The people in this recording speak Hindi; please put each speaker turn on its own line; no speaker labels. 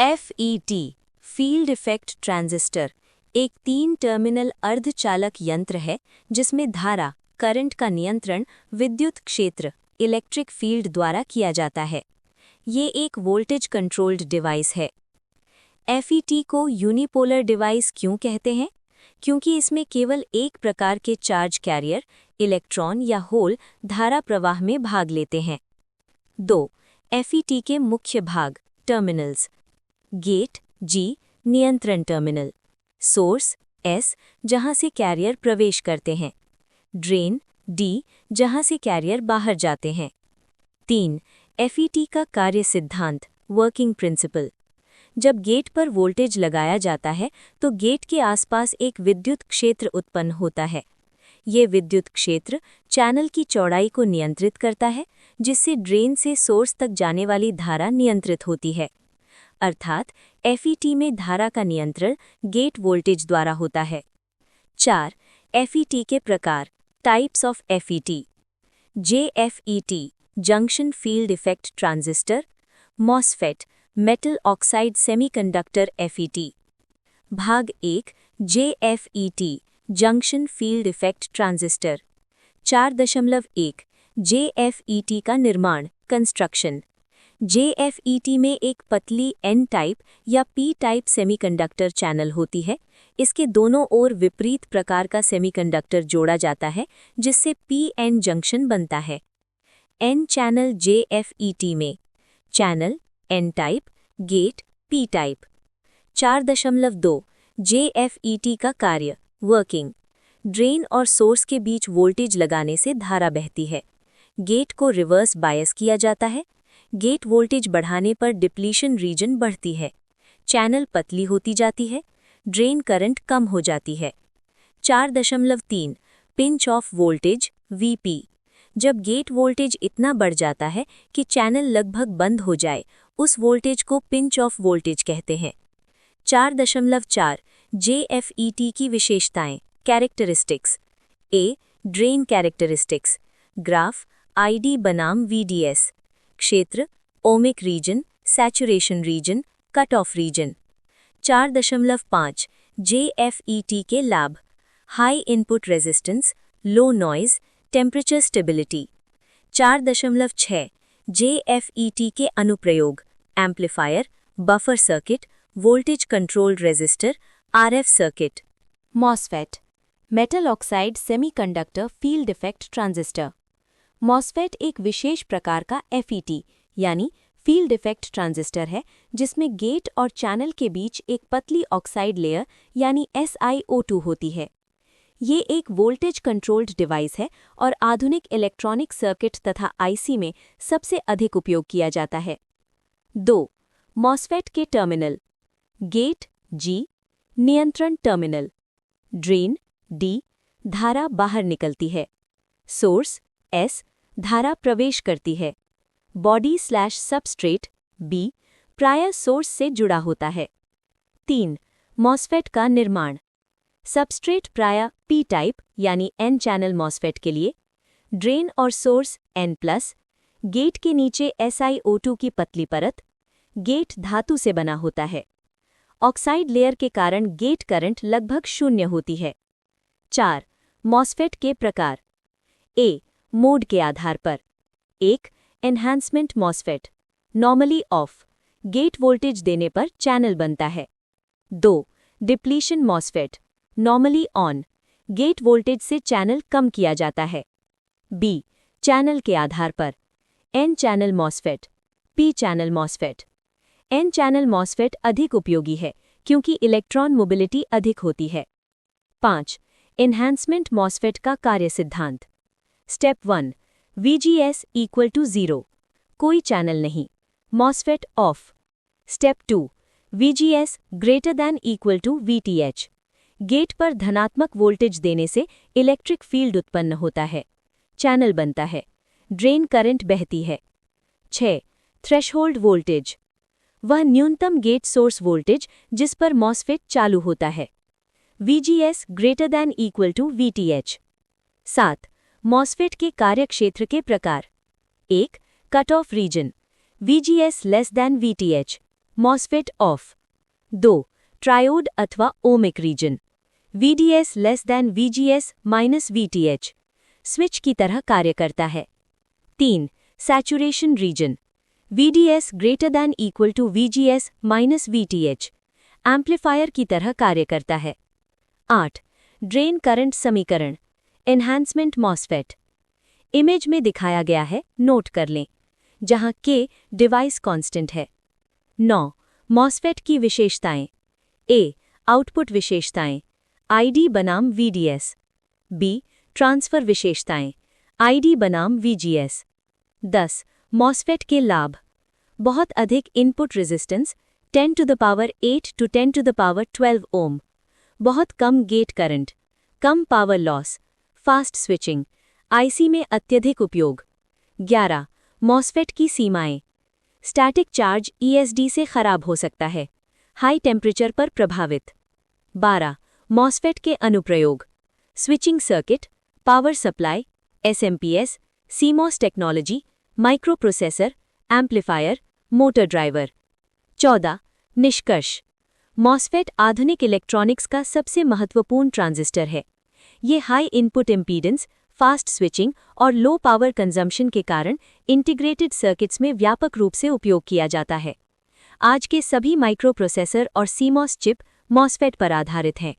FET फील्ड इफेक्ट ट्रांजिस्टर एक 3 टर्मिनल अर्धचालक यंत्र है जिसमें धारा करंट का नियंत्रण विद्युत क्षेत्र इलेक्ट्रिक फील्ड द्वारा किया जाता है। ये एक वोल्टेज कंट्रोल्ड डिवाइस है। FET को यूनिपोलर डिवाइस क्यों कहते हैं? क्योंकि इसमें केवल एक प्रकार के चार्ज कैरियर इलेक्ट्रॉन या होल धारा प्रवाह में भाग लेते हैं। 2. FET के मुख्य भाग टर्मिनल्स। गेट G नियंत्रण टर्मिनल, सोर्स S जहां से कैरियर प्रवेश करते हैं, ड्रेन D जहां से कैरियर बाहर जाते हैं। 3. FET का कार्य सिद्धांत वर्किंग प्रिंसिपल। जब गेट पर वोल्टेज लगाया जाता है तो गेट के आसपास एक विद्युत क्षेत्र उत्पन्न होता है। ये विद्युत क्षेत्र चैनल की चौड़ाई को नियंत्रित करता है, जिससे ड्रेन से सोर्स तक जाने वाली धारा नियंत्रित होती है। अर्थात FET में धारा का नियंत्रण गेट वोल्टेज द्वारा होता है। 4. FET के प्रकार types of FET। JFET junction field effect transistor, MOSFET metal oxide semiconductor FET। भाग 1 JFET junction field effect transistor. 4.1 JFET का निर्माण कंस्ट्रक्शन। JFET में एक पतली N टाइप या P टाइप सेमीकंडक्टर चैनल होती है। इसके दोनों ओर विपरीत प्रकार का सेमीकंडक्टर जोड़ा जाता है, जिससे PN जंक्शन बनता है। N चैनल JFET में channel N type, gate P type. 4.2 JFET का कार्य वर्किंग। ड्रेन और सोर्स के बीच वोल्टेज लगाने से धारा बहती है। गेट को रिवर्स बायस किया जाता है। गेट वोल्टेज बढ़ाने पर डिप्लीशन रीजन बढ़ती है, चैनल पतली होती जाती है, ड्रेन करंट कम हो जाती है। 4.3 पिंच ऑफ वोल्टेज VP। जब गेट वोल्टेज इतना बढ़ जाता है कि चैनल लगभग बंद हो जाए, उस वोल्टेज को पिंच ऑफ वोल्टेज कहते हैं। 4.4 JFET की विशेषताएं characteristics. A drain characteristics graph ID बनाम VDS। क्षेत्र ohmic region, saturation region, cut off region. 4.5 JFET के लाभ high input resistance, low noise, temperature stability. 4.6 JFET के अनुप्रयोग amplifier, buffer circuit, voltage controlled resistor, RF circuit. MOSFET metal oxide semiconductor field effect transistor. MOSFET एक विशेष प्रकार का FET यानी फील्ड इफेक्ट ट्रांजिस्टर है, जिसमें गेट और चैनल के बीच एक पतली ऑक्साइड लेयर यानी SiO2 होती है। ये एक वोल्टेज कंट्रोल्ड डिवाइस है और आधुनिक इलेक्ट्रॉनिक सर्किट तथा IC में सबसे अधिक उपयोग किया जाता है। 2. MOSFET के टर्मिनल गेट G नियंत्रण टर्मिनल, ड्रेन D धारा बाहर निकलती है, सोर्स S धारा प्रवेश करती है, बॉडी/सबस्ट्रेट B प्रायः सोर्स से जुड़ा होता है। 3. MOSFET का निर्माण सबस्ट्रेट प्रायः P टाइप यानी N चैनल MOSFET के लिए, ड्रेन और सोर्स N+, गेट के नीचे SiO2 की पतली परत, गेट धातु से बना होता है। ऑक्साइड लेयर के कारण गेट करंट लगभग शून्य होती है। 4. MOSFET के प्रकार A मोड के आधार पर 1. Enhancement MOSFET normally off, gate voltage देने पर चैनल बनता है। 2. Depletion MOSFET normally on, gate voltage से चैनल कम किया जाता है। B चैनल के आधार पर N channel MOSFET, P channel MOSFET। N channel MOSFET अधिक उपयोगी है क्योंकि इलेक्ट्रॉन मोबिलिटी अधिक होती है। 5. एनहांसमेंट MOSFET का कार्य सिद्धांत स्टेप 1 VGS = 0 कोई चैनल नहीं, MOSFET off. Step 2 VGS > VTH gate पर धनात्मक वोल्टेज देने से इलेक्ट्रिक फील्ड उत्पन्न होता है, चैनल बनता है, ड्रेन करंट बहती है। 6. थ्रेशहोल्ड वोल्टेज वह न्यूनतम गेट सोर्स वोल्टेज जिस पर MOSFET चालू होता है, VGS > VTH। 7. MOSFET के कार्यक्षेत्र के प्रकार 1. Cut off region VGS < VTH MOSFET off. 2. Triode अथवा ohmic region, VDS less than VGS minus VTH, switch की तरह कार्य करता है। 3. Saturation region, VDS greater than equal to VGS minus VTH, amplifier की तरह कार्य करता है। 8. ड्रेन करंट समीकरण, एनहांसमेंट मॉसफेट, इमेज में दिखाया गया है, नोट कर लें, जहां K डिवाइस कांस्टेंट है। 9. मॉसफेट की विशेषताएं। A. आउटपुट विशेषताएं, ID बनाम VDS। B. ट्रांसफर विशेषताएं, ID बनाम VGS। 10. मॉसफेट के लाभ, बहुत अधिक input resistance 10 to the power 8 to 10 to the power 12 ohm, बहुत कम गेट करंट, कम power loss, fast switching, IC में अत्यधिक उपयोग। 11. मॉसफेट की सीमाएं, स्टैटिक चार्ज ESD से खराब हो सकता है, हाई टेम्परेचर पर प्रभावित। 12. मॉसफेट के अनुप्रयोग, switching circuit, power supply, SMP, CMOS technology, micro processor, amplifier, motor driver. 14. निष्कर्ष, मॉसफेट आधुनिक इलेक्ट्रॉनिक्स का सबसे महत्वपूर्ण ट्रांजिस्टर है। ये high input impedance, fast switching और लो पावर कंजम्पशन के कारण इंटीग्रेटेड सर्किट्स में व्यापक रूप से उपयोग किया जाता है। आज के सभी माइक्रो प्रोसेसर और CMOS चिप मॉसफेट पर आधारित हैं।